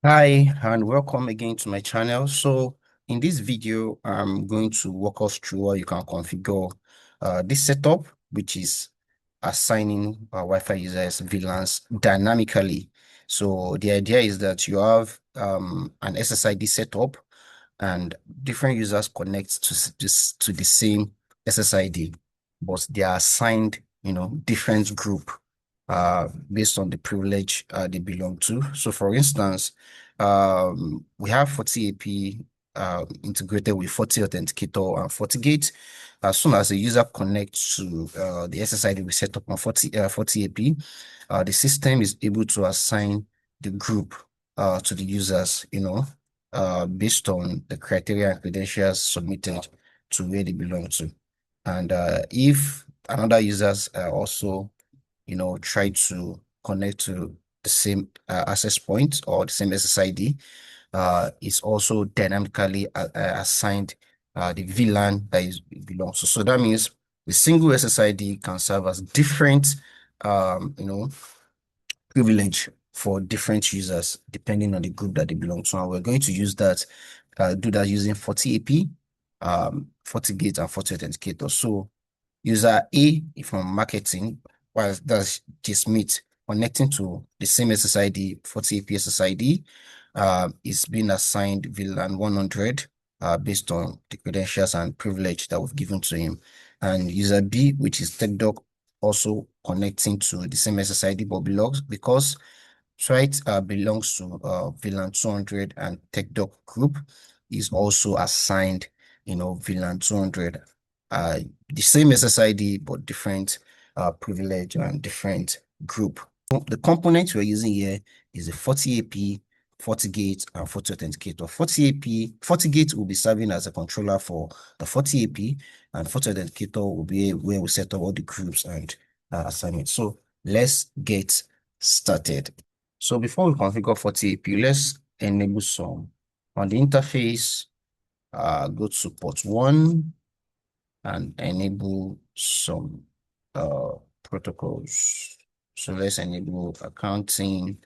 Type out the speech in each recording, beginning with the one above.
Hi, and welcome again to my channel. So in this video, I'm going to walk us through how you can configure this setup, which is assigning Wi-Fi users VLANs dynamically. So the idea is that you have an SSID setup and different users connect to the same SSID, but they are assigned, different group based on the privilege they belong to. So for instance, we have FortiAP integrated with FortiAuthenticator and FortiGate. As soon as a user connects to the SSID we set up on FortiAP, the system is able to assign the group to the users, based on the criteria and credentials submitted to where they belong to. And if another users also, try to connect to the same access point or the same SSID, is also dynamically assigned the VLAN that it belongs to. So that means the single SSID can serve as different, um, you know, privilege for different users depending on the group that they belong to. And we're going to use that, do that using FortiAP, FortiGate, and FortiAuthenticator. So user A from marketing, while that's just meet connecting to the same SSID, FortiAP SSID, is being assigned VLAN 100 based on the credentials and privilege that we've given to him. And user B, which is TechDoc, also connecting to the same SSID, but belongs because Trite belongs to VLAN 200 and TechDoc group is also assigned, VLAN 200. The same SSID, but different privilege and different group. The components we're using here is the FortiAP, FortiGate, and FortiAuthenticator. FortiGate will be serving as a controller for the FortiAP, and FortiAuthenticator will be where we set up all the groups and assignments. So let's get started. So before we configure FortiAP, let's enable some. On the interface, go to port 1 and enable some protocols. So let's enable accounting,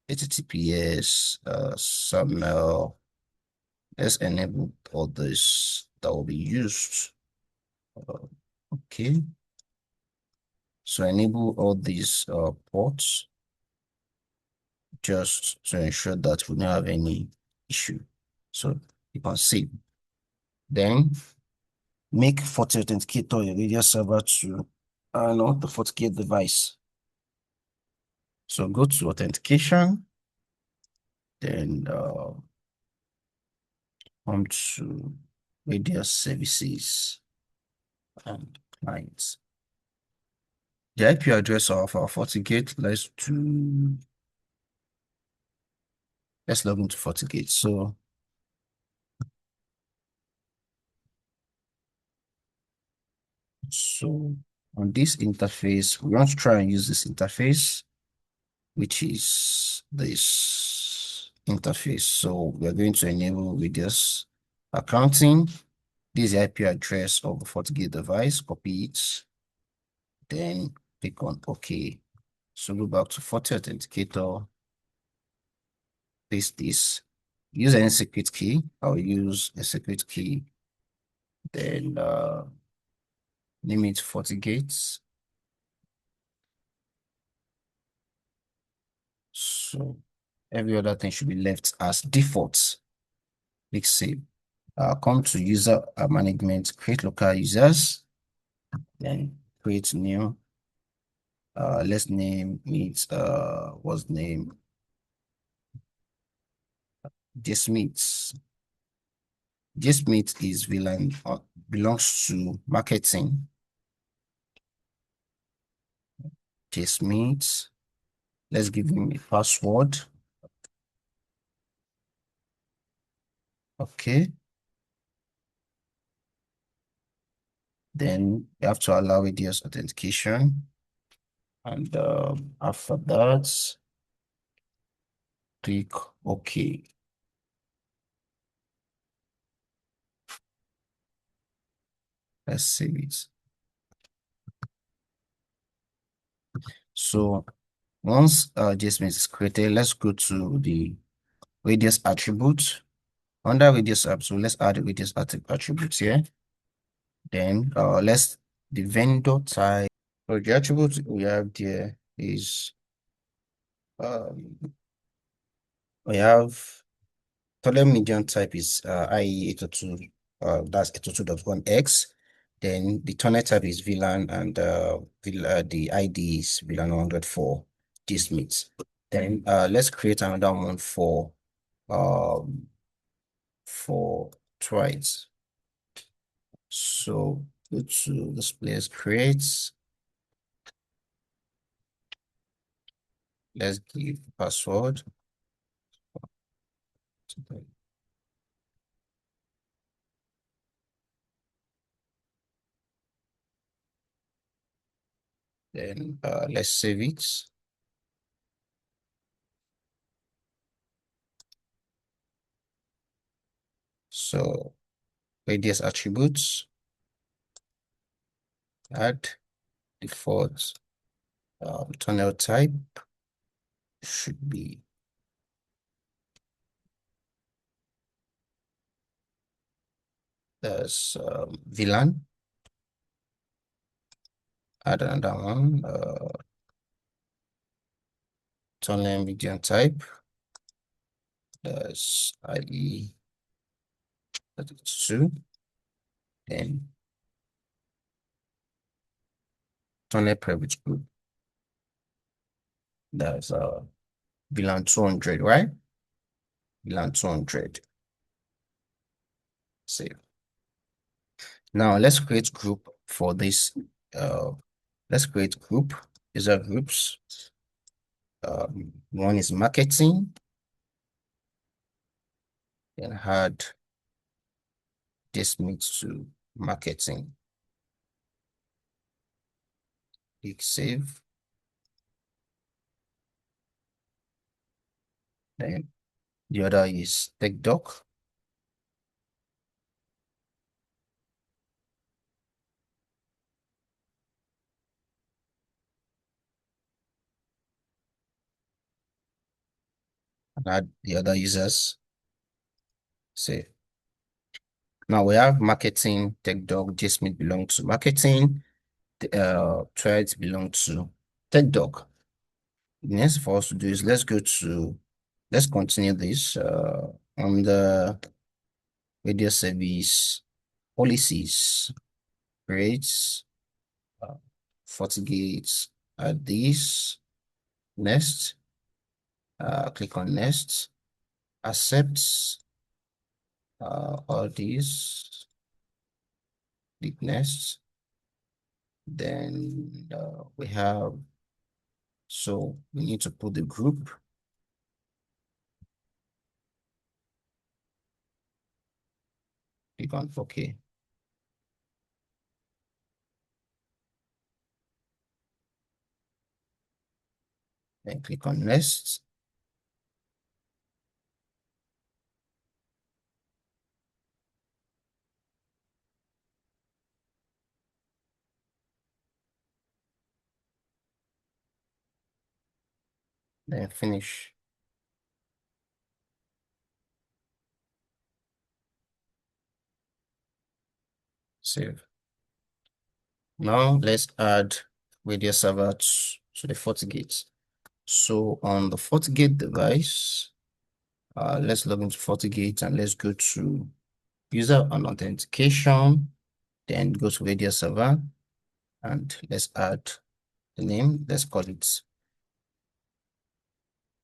HTTPS, SAML. Let's enable all this that will be used. Okay. So enable all these ports just to ensure that we don't have any issue. So you can see. Then make FortiAuthenticator a Radius server to not the FortiGate device. So go to authentication, then come to Radius services and clients. The IP address of our FortiGate, let's log into FortiGate. So on this interface, we want to try and use this interface, which is this interface. So we're going to enable Radius accounting. This is the IP address of the FortiGate device. Copy it, then click on OK. So go back to FortiAuthenticator, paste this. Use any secret key. I'll use a secret key. Then name it FortiGate. So every other thing should be left as default. Click save. Come to user management, create local users, then create new. Let's name it what's the name? Jsmith. Jsmith is VLAN, belongs to marketing. Jsmith. Let's give him a password. Okay. Then you have to allow Radius authentication. And after that, click OK. Let's save it. So once Jsmith is created, let's go to the radius attribute. Under radius attribute, let's add the radius attributes here. Then let's the vendor type. So the attribute we have there is we have total median type is IE 802, that's 802.1x. Then the tunnel type is VLAN, and the ID is VLAN 104 gsmiths. Then let's create another one for twice. So go to this place, create. Let's give password. Then let's save it. So radius attributes, add default tunnel type should be there's VLAN. Add another one, tunnel median type. There's IE 32. Then tunnel privilege group. That's VLAN 200, right? VLAN 200. Save. Now let's create group for this. Let's create group. These are groups. One is marketing. Then add this mix to marketing. Click save. Then the other is TechDoc. And add the other users. Save. Now we have marketing, TechDoc, JSmith belong to marketing, threads belong to TechDoc. The next for us to do is let's continue this on the radio service policies, creates FortiGate, add this, next, click on next, accepts all these, click next. Then we have, so we need to put the group. Click on OK. Then click on next. Then finish. Save. Now let's add radius server to the FortiGate. So on the FortiGate device, let's log into FortiGate and let's go to user and authentication, then go to radius server and let's add the name. Let's call it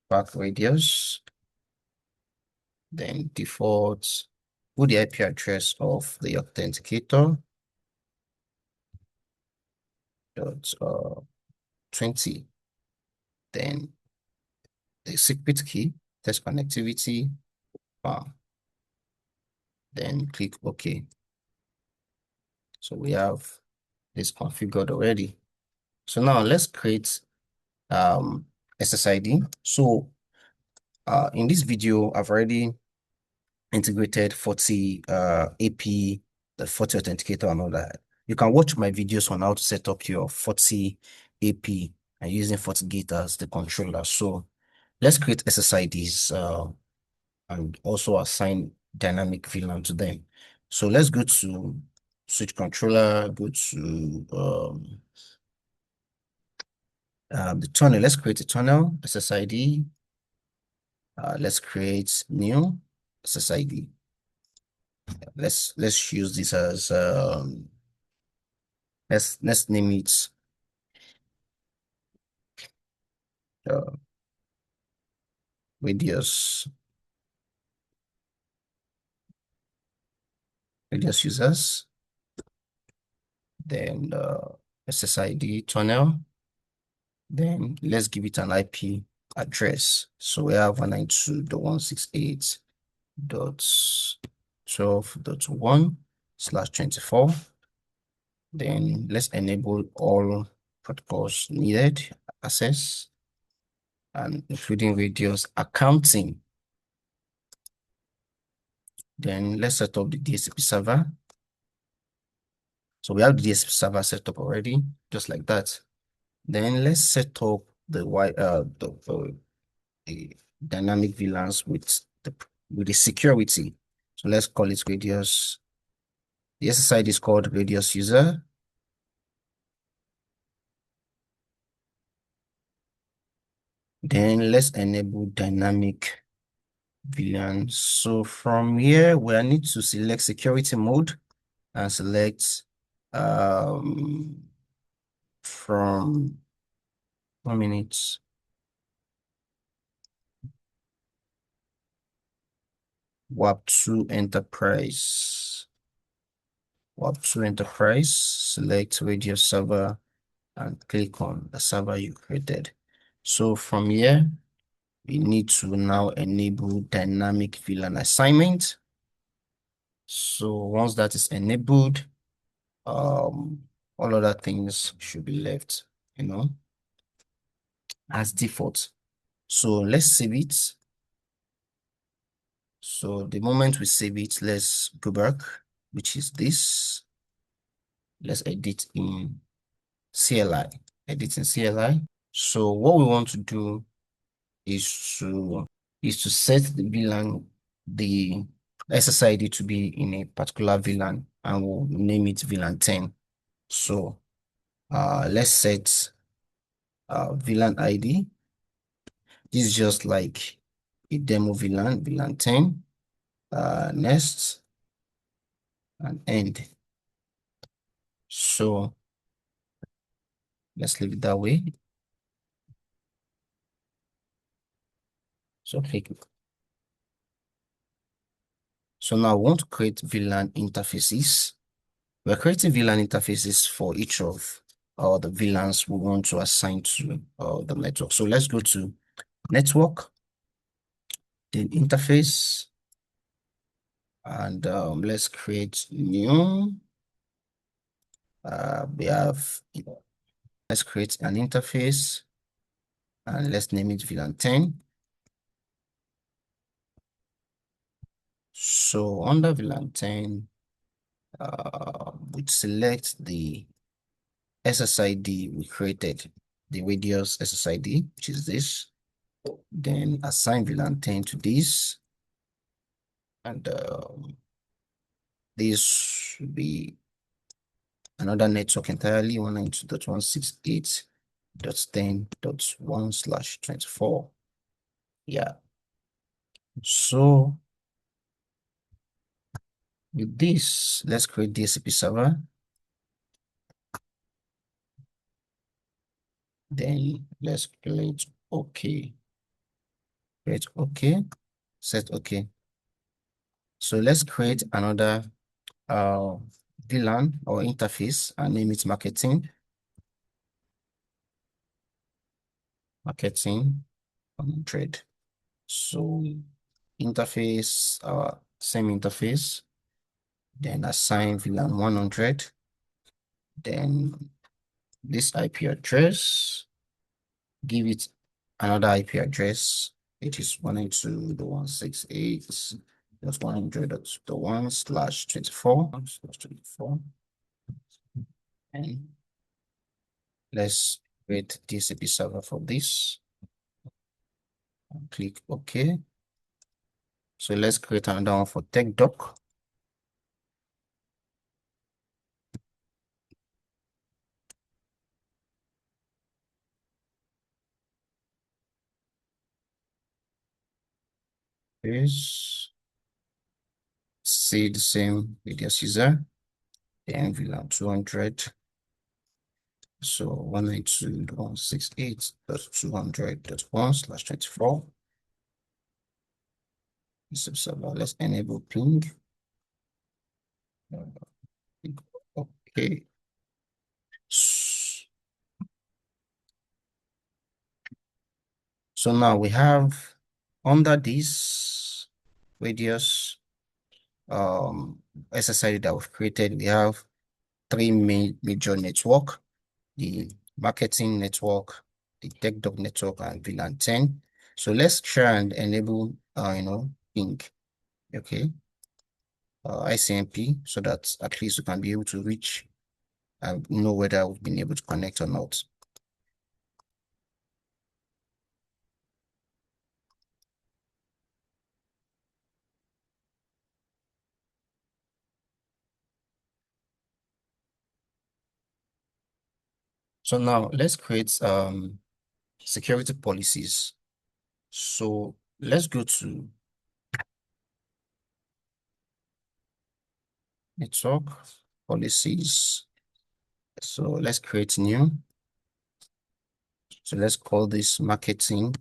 back radius. Then default, put the IP address of the authenticator dot 20. Then the secret key, test connectivity, then click OK. So we have this configured already. So now let's create SSID. So in this video, I've already integrated FortiAP, the FortiAuthenticator and all that. You can watch my videos on how to set up your FortiAP and using FortiGate as the controller. So let's create SSIDs. and also assign dynamic VLAN to them. So let's go to switch controller, go to the tunnel. Let's create a tunnel, SSID. Let's create new SSID. Let's use this as let's name it uh, radius users. Then SSID tunnel. Then let's give it an IP address. So we have 192.168.12.1/24. Then let's enable all protocols needed access, and including radius accounting. Then let's set up the DHCP server. So we have the DHCP server set up already, just like that. Then let's set up the dynamic VLANs with the security. So let's call it radius. The SSID is called radius user. Then let's enable dynamic VLAN. So from here, we need to select security mode and select from 1 minute. WAP2 Enterprise. WAP2 Enterprise, select radius server and click on the server you created. So from here, we need to now enable dynamic VLAN assignment. So once that is enabled, all other things should be left, as default. So let's save it. So the moment we save it, let's go back, which is this. Let's edit in CLI. Edit in CLI. So what we want to do is to set the VLAN, the SSID to be in a particular VLAN, and we'll name it VLAN 10. So let's set VLAN ID. This is just like a demo VLAN, VLAN 10, next, and end. So let's leave it that way. So click. So now I want to create VLAN interfaces. We're creating VLAN interfaces for each of the VLANs we want to assign to the network. So let's go to network, then interface, and let's create new. Let's create an interface, and let's name it VLAN 10. So under VLAN 10, we select the SSID we created, the radius SSID, which is this. Then assign VLAN 10 to this, and this should be another network entirely, 192.168.10.1/24. Yeah. So with this, let's create DHCP server. Then let's create OK. Create OK. Set OK. So let's create another VLAN or interface and name it marketing. Marketing 100. So interface, same interface. Then assign VLAN 100. Then this IP address, give it another IP address. It is 192.168.100.1/24. And let's create DHCP server for this. Click OK. So let's create another one for tech doc. Is see the same radius user, then VLAN 200. So 192.168.200.1/24. Server. Let's enable ping. Okay. So now we have under this radius SSID that we've created, we have three major network: the marketing network, the tech doc network, and VLAN 10. So let's try and enable ping, okay, ICMP, so that at least we can be able to reach and know whether we've been able to connect or not. So now let's create security policies. So let's go to network policies. So let's create new. So let's call this marketing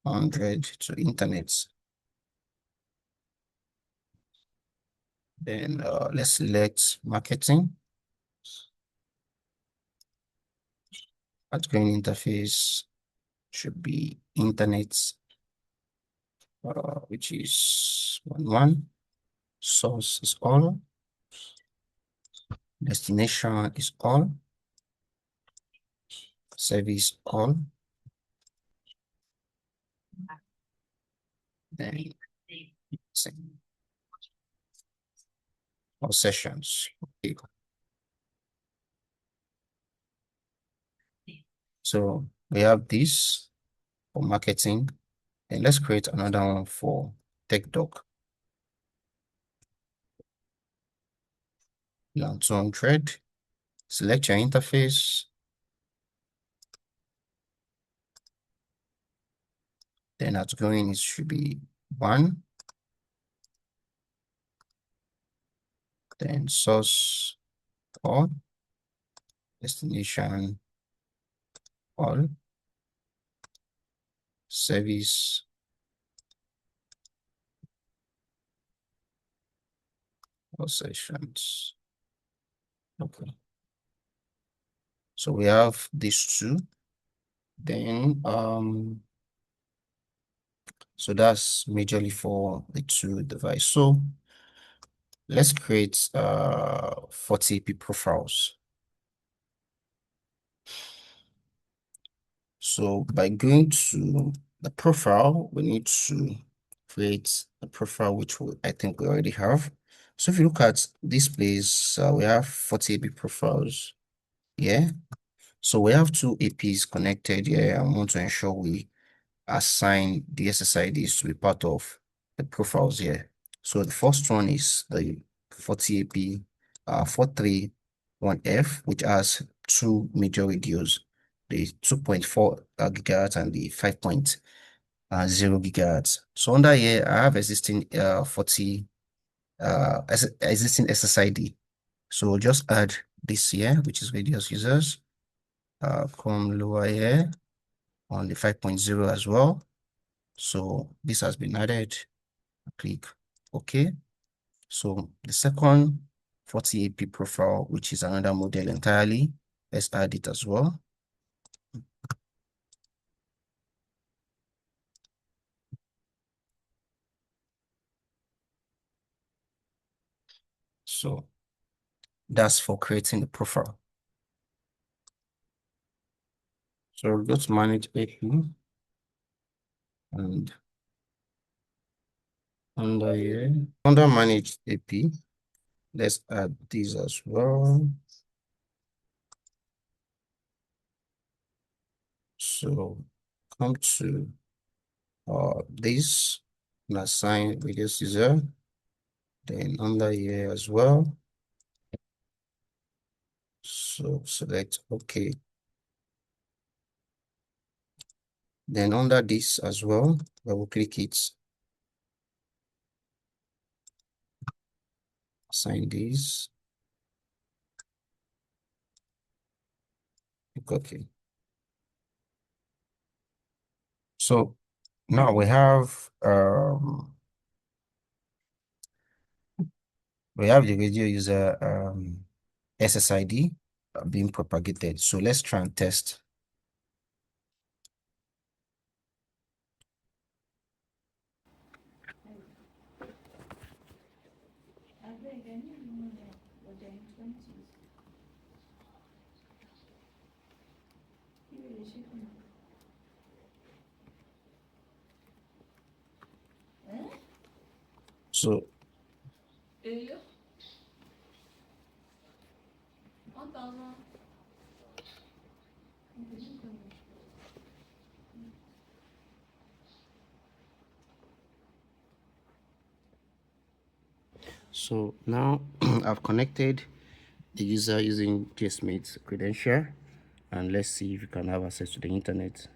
100 to internet. Then let's select marketing. Outgoing interface should be internet, which is 1.1. Source is all. Destination is all. Service all. Then all sessions. Okay. So we have this for marketing. And let's create another one for tech doc. VLAN 200. Select your interface. Then outgoing, it should be 1. Then source all. Destination all. Service all sessions. Okay. So we have these two. Then so that's majorly for the two devices. So let's create FortiAP profiles. So by going to the profile, we need to create a profile which I think we already have. So if you look at this place, we have 40 AP profiles. Yeah. So we have two APs connected here. I want to ensure we assign the SSIDs to be part of the profiles here. So the first one is the 40AP 431F, which has two major radios, the 2.4 gigahertz and the 5.0 gigahertz. So under here, I have existing existing SSID. So just add this here, which is radius users. Come lower here on the 5.0 as well. So this has been added. Click OK. So the second 40AP profile, which is another model entirely, let's add it as well. So that's for creating the profile. So let's manage AP and under here, under manage AP, let's add these as well. So come to this and assign radius user, then under here as well. So select OK. Then under this as well, I will click it, assign this, click OK. So now we have the radio user SSID being propagated. So let's try and test. So So now I've connected the user using GSMate's credential, and let's see if you can have access to the internet.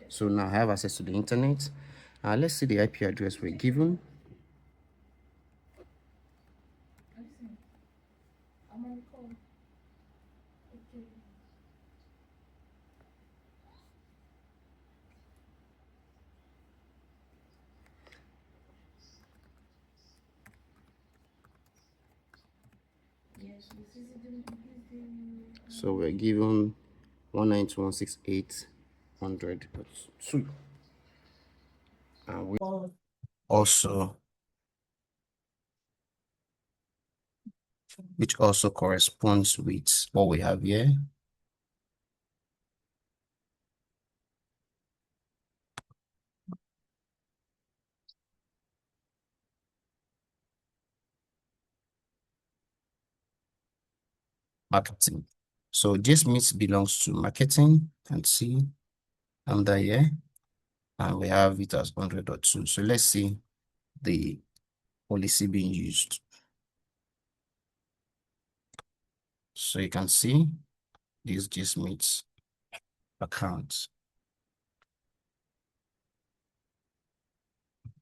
So now I have access to the internet. Let's see the IP address we're given. So we're given 192.168.100.2. And we also, which also corresponds with what we have here. Marketing. So this means belongs to marketing, and see under here, and we have it as 100.2. So let's see the policy being used. So you can see this just meets accounts.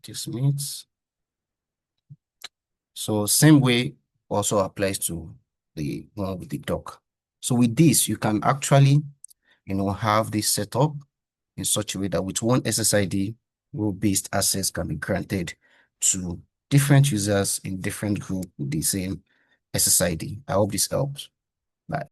This meets. So same way also applies to the one with the dock. So with this, you can actually, have this set up in such a way that with one SSID, role-based access can be granted to different users in different groups with the same SSID. I hope this helps. Bye.